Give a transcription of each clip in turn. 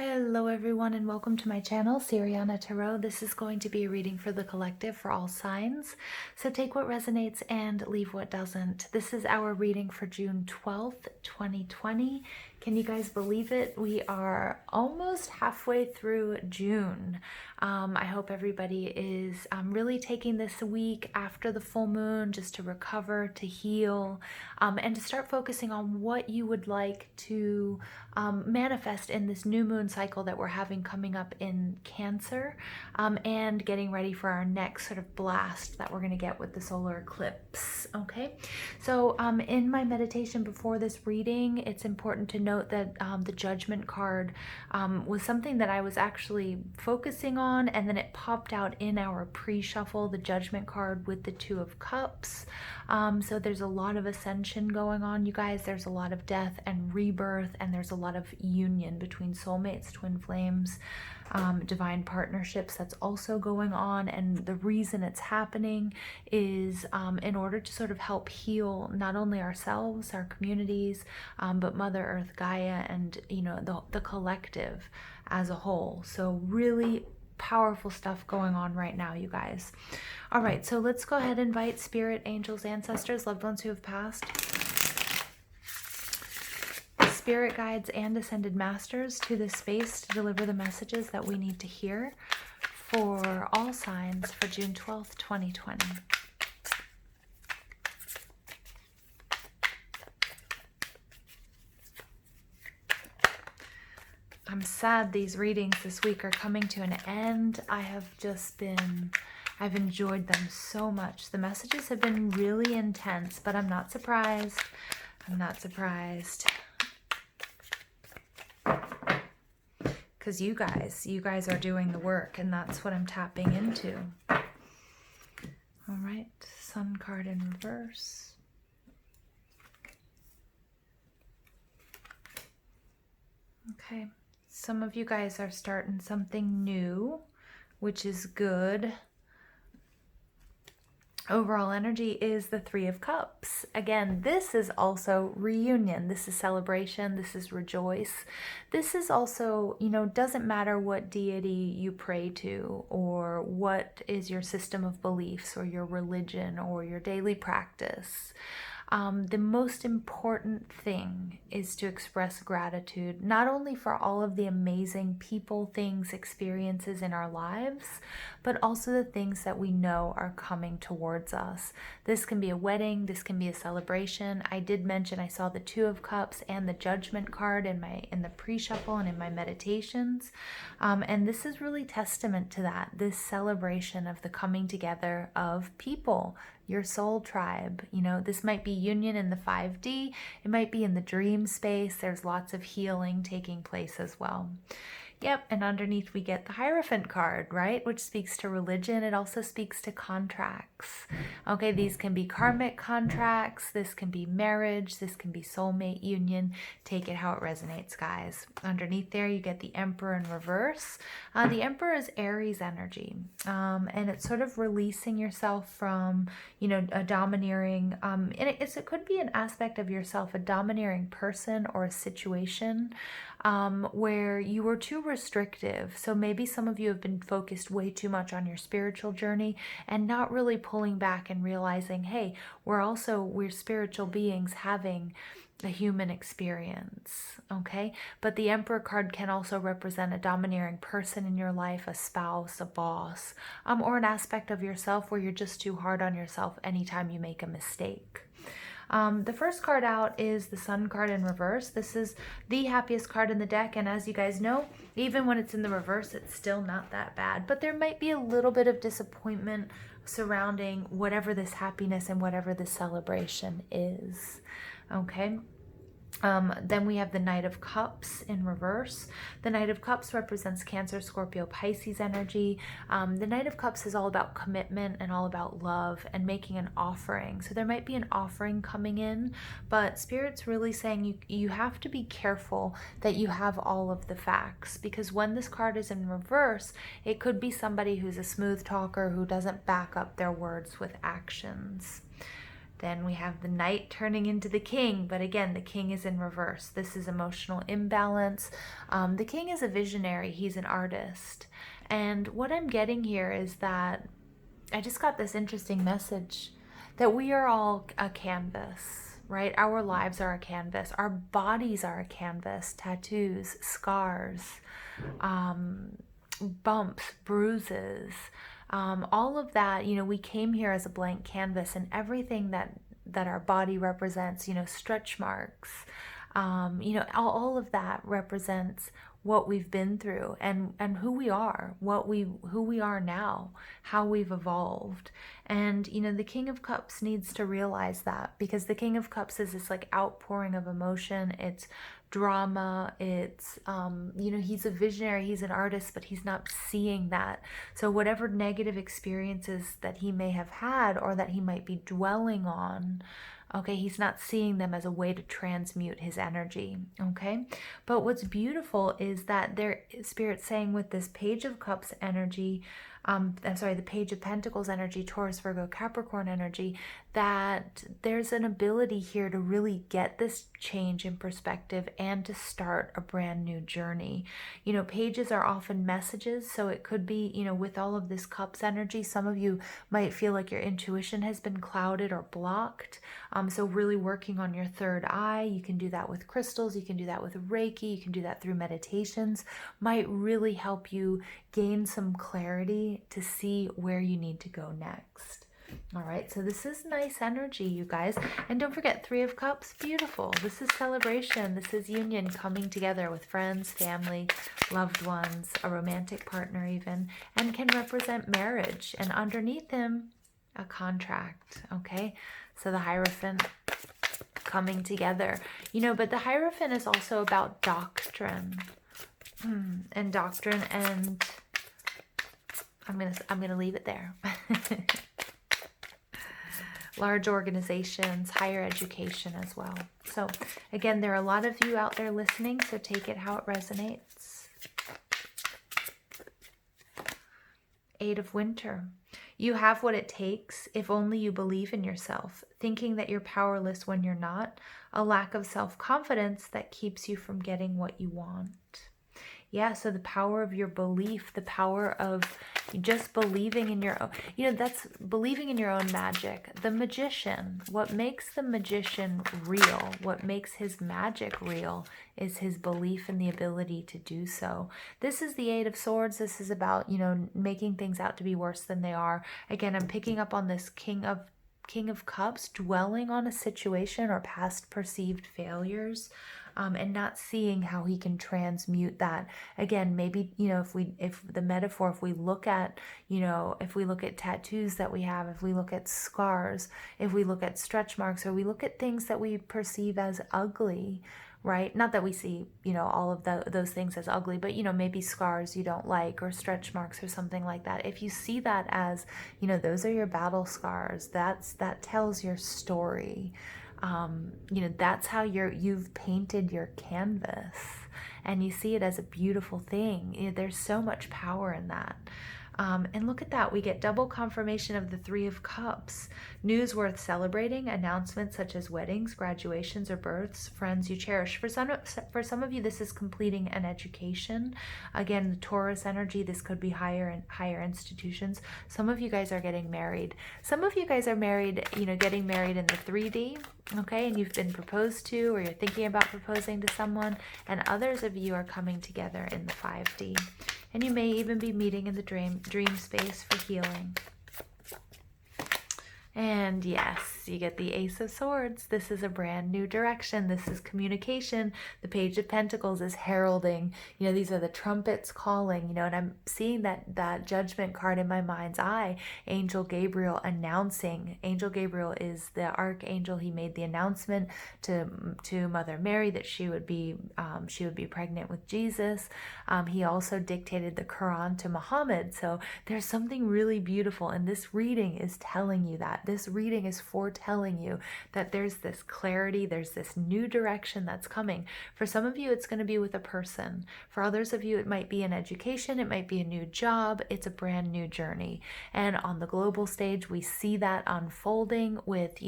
Hello everyone and welcome to my channel, Siriana Tarot. This is going to be a reading for the collective for all signs. So take what resonates and leave what doesn't. This is our reading for June 12th, 2020. Can you guys believe it? We are almost halfway through June. I hope everybody is really taking this week after the full moon just to recover, to heal, and to start focusing on what you would like to manifest in this new moon cycle that we're having coming up in Cancer, and getting ready for our next sort of blast that we're going to get with the solar eclipse. Okay, so in my meditation before this reading, it's important to note that the Judgment card was something that I was actually focusing on, and then it popped out in our pre-shuffle, the Judgment card with the Two of Cups. So there's a lot of ascension going on, you guys. There's a lot of death and rebirth, and there's a lot of union between soulmates, twin flames, divine partnerships that's also going on. And the reason it's happening is in order to sort of help heal not only ourselves, our communities, but Mother Earth, Gaia, and the collective as a whole. So really powerful stuff going on right now, you guys. All right, so let's go ahead and invite spirit, angels, ancestors, loved ones who have passed, spirit guides, and ascended masters to this space to deliver the messages that we need to hear for all signs for June 12th, 2020. I'm sad these readings this week are coming to an end. I've enjoyed them so much. The messages have been really intense, but I'm not surprised. I'm not surprised. Because you guys are doing the work, and that's what I'm tapping into. All right, Sun card in reverse. Okay. Some of you guys are starting something new, which is good. Overall energy is the Three of Cups. Again, this is also reunion. This is celebration. This is rejoice. This is also, doesn't matter what deity you pray to, or what is your system of beliefs, or your religion, or your daily practice. The most important thing is to express gratitude, not only for all of the amazing people, things, experiences in our lives, but also the things that we know are coming towards us. This can be a wedding, this can be a celebration. I did mention I saw the Two of Cups and the Judgment card in the pre-shuffle and in my meditations. And this is really testament to that, this celebration of the coming together of people, your soul tribe. This might be union in the 5D. It might be in the dream space. There's lots of healing taking place as well. Yep, and underneath we get the Hierophant card, right? Which speaks to religion. It also speaks to contracts. Okay, these can be karmic contracts. This can be marriage. This can be soulmate union. Take it how it resonates, guys. Underneath there, you get the Emperor in reverse. The Emperor is Aries energy, and it's sort of releasing yourself from, a domineering, and it could be an aspect of yourself, a domineering person or a situation where you were too restrictive. So maybe some of you have been focused way too much on your spiritual journey and not really pulling back and realizing, hey, we're spiritual beings having a human experience. Okay, but the Emperor card can also represent a domineering person in your life, a spouse, a boss, or an aspect of yourself where you're just too hard on yourself anytime you make a mistake. The first card out is the Sun card in reverse. This is the happiest card in the deck, and as you guys know, even when it's in the reverse, it's still not that bad. But there might be a little bit of disappointment surrounding whatever this happiness and whatever this celebration is. Okay. Then we have the Knight of Cups in reverse. The Knight of Cups represents Cancer, Scorpio, Pisces energy. The Knight of Cups is all about commitment and all about love and making an offering. So there might be an offering coming in, but Spirit's really saying you have to be careful that you have all of the facts, because when this card is in reverse, it could be somebody who's a smooth talker who doesn't back up their words with actions. Then we have the Knight turning into the King, but again, the King is in reverse. This is emotional imbalance. The King is a visionary. He's an artist. And what I'm getting here is that I just got this interesting message that we are all a canvas, right? Our lives are a canvas. Our bodies are a canvas. Tattoos, scars, bumps, bruises, all of that. We came here as a blank canvas, and everything that our body represents, stretch marks, all of that represents what we've been through and who we are, who we are now, how we've evolved. And the King of Cups needs to realize that, because the King of Cups is this like outpouring of emotion. It's drama. It's he's a visionary, he's an artist, but he's not seeing that. So whatever negative experiences that he may have had, or that he might be dwelling on, okay, he's not seeing them as a way to transmute his energy, okay? But what's beautiful is that their Spirit's saying with this Page of Cups energy, the Page of Pentacles energy, Taurus, Virgo, Capricorn energy, that there's an ability here to really get this change in perspective and to start a brand new journey. Pages are often messages, so it could be, with all of this Cups energy, some of you might feel like your intuition has been clouded or blocked. So really working on your third eye. You can do that with crystals, you can do that with Reiki, you can do that through meditations, might really help you gain some clarity to see where you need to go next. All right, so this is nice energy, you guys. And don't forget, Three of Cups, beautiful. This is celebration. This is union, coming together with friends, family, loved ones, a romantic partner even, and can represent marriage. And underneath him, a contract, okay? So the Hierophant coming together. But the Hierophant is also about doctrine. And doctrine, and I'm gonna leave it there. Large organizations, higher education as well. So again, there are a lot of you out there listening, so take it how it resonates. Eight of Winter. You have what it takes if only you believe in yourself, thinking that you're powerless when you're not, a lack of self-confidence that keeps you from getting what you want. Yeah, so the power of your belief, the power of just believing in your own, that's believing in your own magic. The magician, what makes the magician real, what makes his magic real is his belief in the ability to do so. This is the Eight of Swords. This is about, making things out to be worse than they are. Again, I'm picking up on this King of Cups, dwelling on a situation or past perceived failures. And not seeing how he can transmute that. Again, maybe, if we look at, if we look at tattoos that we have, if we look at scars, if we look at stretch marks, or we look at things that we perceive as ugly, right? Not that we see, all of those things as ugly, but, maybe scars you don't like, or stretch marks or something like that. If you see that as, those are your battle scars, that tells your story. That's how you've painted your canvas, and you see it as a beautiful thing. There's so much power in that. And look at that, we get double confirmation of the Three of Cups. News worth celebrating, announcements such as weddings, graduations, or births, friends you cherish. For some of you, this is completing an education. Again, the Taurus energy, this could be higher institutions. Some of you guys are getting married. Some of you guys are married, getting married in the 3D, okay, and you've been proposed to, or you're thinking about proposing to someone, and others of you are coming together in the 5D. And you may even be meeting in the dream space for healing. And yes, you get the Ace of Swords. This is a brand new direction. This is communication. The Page of Pentacles is heralding. These are the trumpets calling, and I'm seeing that Judgment card in my mind's eye. Angel Gabriel announcing. Angel Gabriel is the archangel. He made the announcement to Mother Mary that she would be pregnant with Jesus. He also dictated the Quran to Muhammad. So there's something really beautiful, and this reading is telling you that. that. This reading is foretelling you that there's this clarity, there's this new direction that's coming. For some of you, it's going to be with a person. For others of you, it might be an education, it might be a new job, it's a brand new journey. And on the global stage, we see that unfolding with,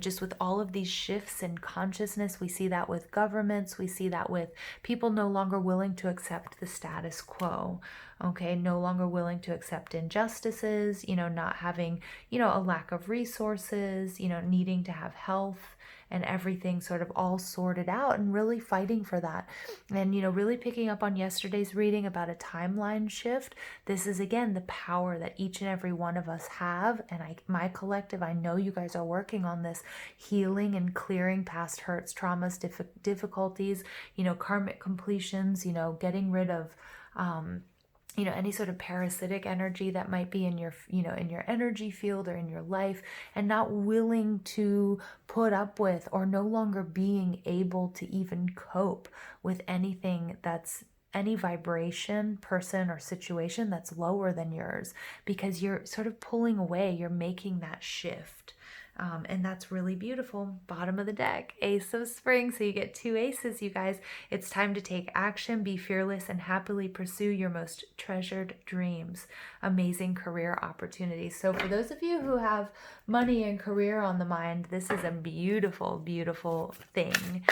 just with all of these shifts in consciousness. We see that with governments, we see that with people no longer willing to accept the status quo. Okay, no longer willing to accept injustices, not having, a lack of resources, needing to have health and everything sort of all sorted out, and really fighting for that. And, really picking up on yesterday's reading about a timeline shift. This is, again, the power that each and every one of us have. And my collective, I know you guys are working on this, healing and clearing past hurts, traumas, difficulties, karmic completions, getting rid of, any sort of parasitic energy that might be in your, in your energy field or in your life, and not willing to put up with, or no longer being able to even cope with anything that's any vibration, person, or situation that's lower than yours, because you're sort of pulling away, you're making that shift. And that's really beautiful. Bottom of the deck, Ace of Spring. So you get 2 aces, you guys. It's time to take action, be fearless, and happily pursue your most treasured dreams. Amazing career opportunities. So for those of you who have money and career on the mind, this is a beautiful, beautiful thing.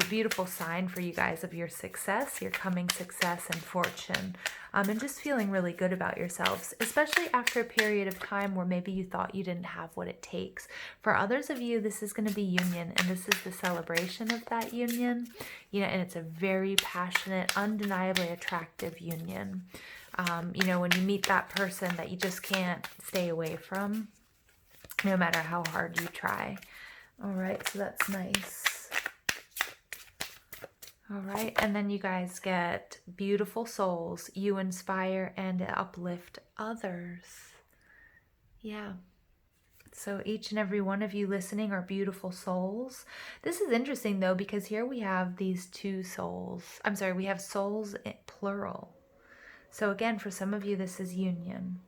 Beautiful sign for you guys of your success, your coming success and fortune. And just feeling really good about yourselves, especially after a period of time where maybe you thought you didn't have what it takes. For others of you, this is going to be union, and this is the celebration of that union, and it's a very passionate, undeniably attractive union. When you meet that person that you just can't stay away from, no matter how hard you try. All right, so that's nice. All right, and then you guys get beautiful souls. You inspire and uplift others. Yeah. So each and every one of you listening are beautiful souls. This is interesting though, because here we have these 2 souls. I'm sorry, we have souls plural. So again, for some of you, this is union.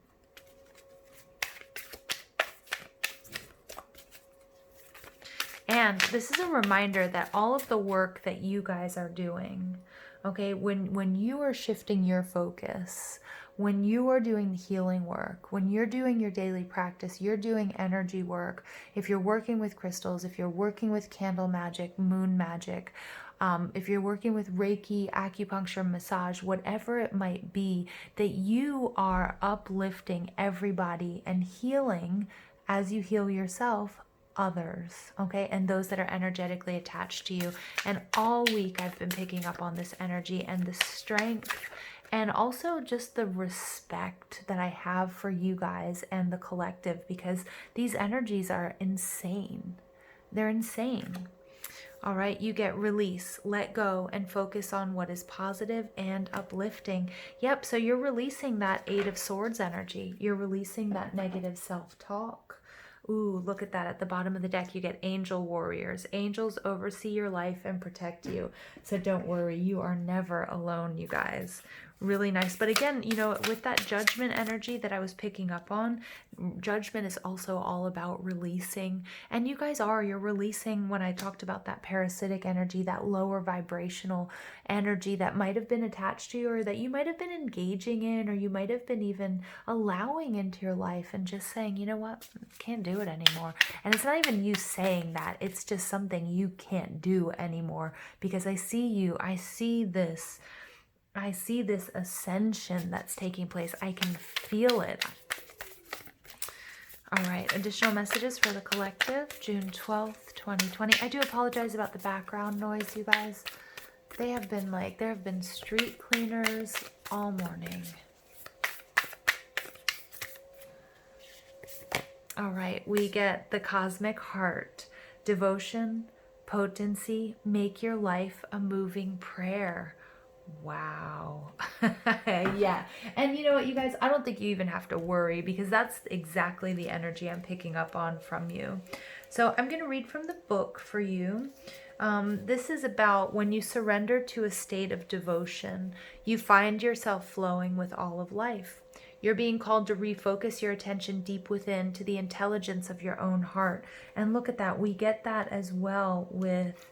And this is a reminder that all of the work that you guys are doing, okay, when you are shifting your focus, when you are doing the healing work, when you're doing your daily practice, you're doing energy work, if you're working with crystals, if you're working with candle magic, moon magic, if you're working with Reiki, acupuncture, massage, whatever it might be, that you are uplifting everybody and healing, as you heal yourself, others, okay, and those that are energetically attached to you. And all week I've been picking up on this energy and the strength, and also just the respect that I have for you guys and the collective, because these energies are insane. They're insane. All right, you get release, let go, and focus on what is positive and uplifting. Yep, so you're releasing that 8 of Swords energy. You're releasing that negative self-talk. Ooh, look at that. At the bottom of the deck, you get angel warriors. Angels oversee your life and protect you. So don't worry, you are never alone, you guys. Really nice. But again, with that judgment energy that I was picking up on, judgment is also all about releasing. And you guys you're releasing, when I talked about that parasitic energy, that lower vibrational energy that might have been attached to you, or that you might have been engaging in, or you might have been even allowing into your life, and just saying, you know what, can't do it anymore. And it's not even you saying that, it's just something you can't do anymore, because I see this ascension that's taking place. I can feel it. All right, additional messages for the collective, June 12th, 2020. I do apologize about the background noise, you guys. There have been street cleaners all morning. All right, we get the cosmic heart, devotion, potency, make your life a moving prayer. Wow. Yeah. And you know what, you guys, I don't think you even have to worry, because that's exactly the energy I'm picking up on from you. So I'm going to read from the book for you. This is about when you surrender to a state of devotion, you find yourself flowing with all of life. You're being called to refocus your attention deep within to the intelligence of your own heart. And look at that. We get that as well with,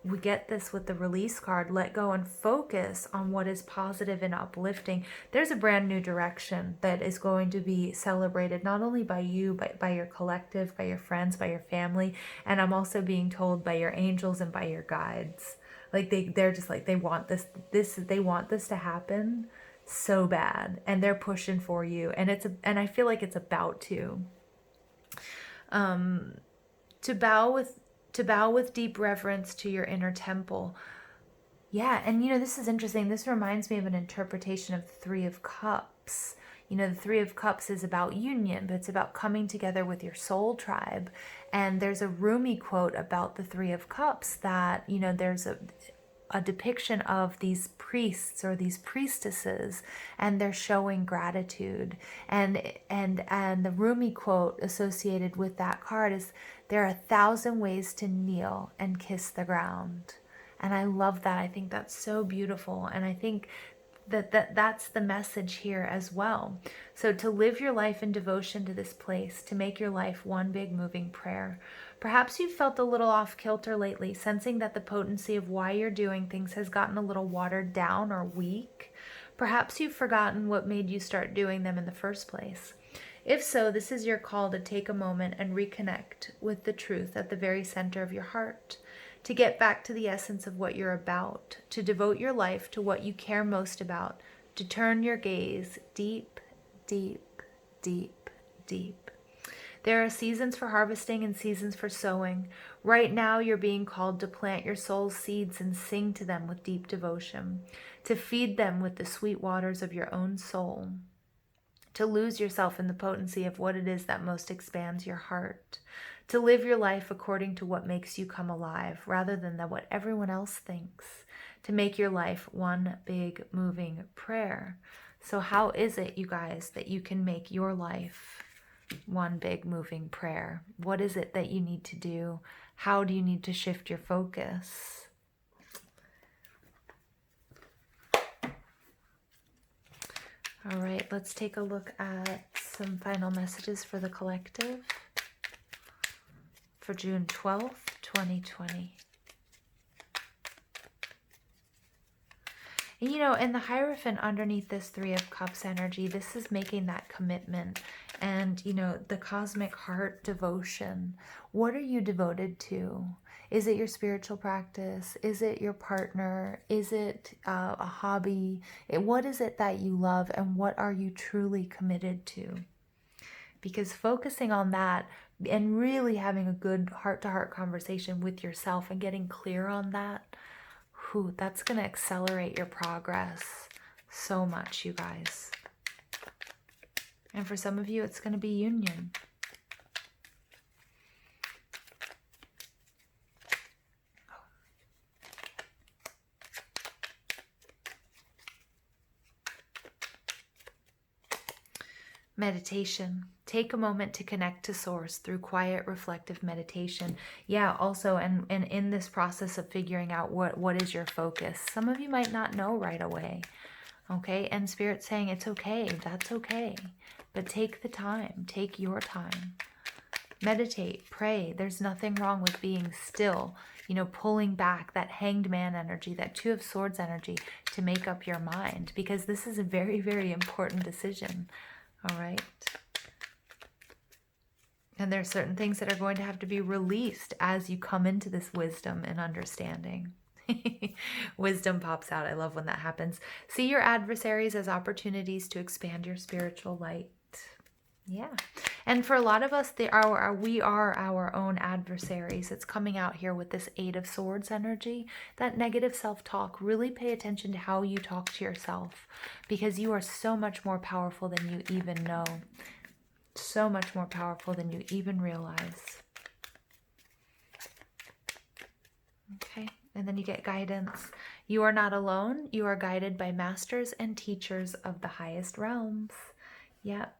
we get this with the release card. Let go and focus on what is positive and uplifting. There's a brand new direction that is going to be celebrated, not only by you, but by your collective, by your friends, by your family. And I'm also being told by your angels and by your guides. Like they're just like, they want they want this to happen so bad, and they're pushing for you, and and I feel like it's about to bow with deep reverence to your inner temple. Yeah, and this is interesting. This reminds me of an interpretation of the Three of Cups. The Three of Cups is about union, but it's about coming together with your soul tribe. And there's a Rumi quote about the Three of Cups that, there's a depiction of these priests or these priestesses, and they're showing gratitude. And the Rumi quote associated with that card is, "There are 1,000 ways to kneel and kiss the ground." And I love that. I think that's so beautiful. And I think that's the message here as well. So to live your life in devotion to this place, to make your life one big moving prayer. Perhaps you've felt a little off kilter lately, sensing that the potency of why you're doing things has gotten a little watered down or weak. Perhaps you've forgotten what made you start doing them in the first place. If so, this is your call to take a moment and reconnect with the truth at the very center of your heart, to get back to the essence of what you're about, to devote your life to what you care most about, to turn your gaze deep, deep, deep, deep. There are seasons for harvesting and seasons for sowing. Right now, you're being called to plant your soul's seeds and sing to them with deep devotion, to feed them with the sweet waters of your own soul, to lose yourself in the potency of what it is that most expands your heart, to live your life according to what makes you come alive rather than what everyone else thinks, to make your life one big moving prayer. So how is it, you guys, that you can make your life one big moving prayer? What is it that you need to do? How do you need to shift your focus? All right, let's take a look at some final messages for the collective for June 12th, 2020. And, in the Hierophant underneath this Three of Cups energy, this is making that commitment and, the cosmic heart devotion. What are you devoted to? Is it your spiritual practice? Is it your partner? Is it a hobby? What is it that you love, and what are you truly committed to? Because focusing on that and really having a good heart-to-heart conversation with yourself and getting clear on that, that's going to accelerate your progress so much, you guys. And for some of you, it's going to be union. Meditation. Take a moment to connect to source through quiet, reflective meditation. Yeah, also, and in this process of figuring out what is your focus, some of you might not know right away, okay? And Spirit's saying it's okay, that's okay. But take the time, take your time. Meditate, pray. There's nothing wrong with being still, pulling back that Hanged Man energy, that Two of Swords energy to make up your mind, because this is a very, very important decision. All right. And there are certain things that are going to have to be released as you come into this wisdom and understanding. Wisdom pops out. I love when that happens. See your adversaries as opportunities to expand your spiritual light. Yeah. And for a lot of us, we are our own adversaries. It's coming out here with this Eight of Swords energy, that negative self-talk. Really pay attention to how you talk to yourself, because you are so much more powerful than you even know. So much more powerful than you even realize. Okay. And then you get guidance. You are not alone. You are guided by masters and teachers of the highest realms. Yep.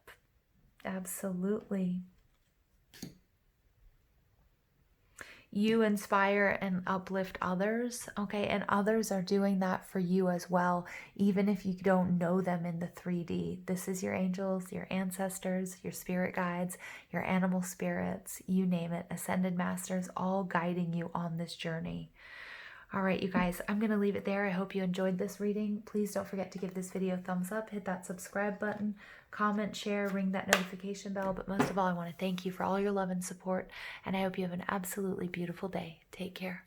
Absolutely. You inspire and uplift others, okay? And others are doing that for you as well, even if you don't know them in the 3D. This is your angels, your ancestors, your spirit guides, your animal spirits, you name it, ascended masters, all guiding you on this journey. All right, you guys, I'm going to leave it there. I hope you enjoyed this reading. Please don't forget to give this video a thumbs up, hit that subscribe button, comment, share, ring that notification bell. But most of all, I want to thank you for all your love and support, and I hope you have an absolutely beautiful day. Take care.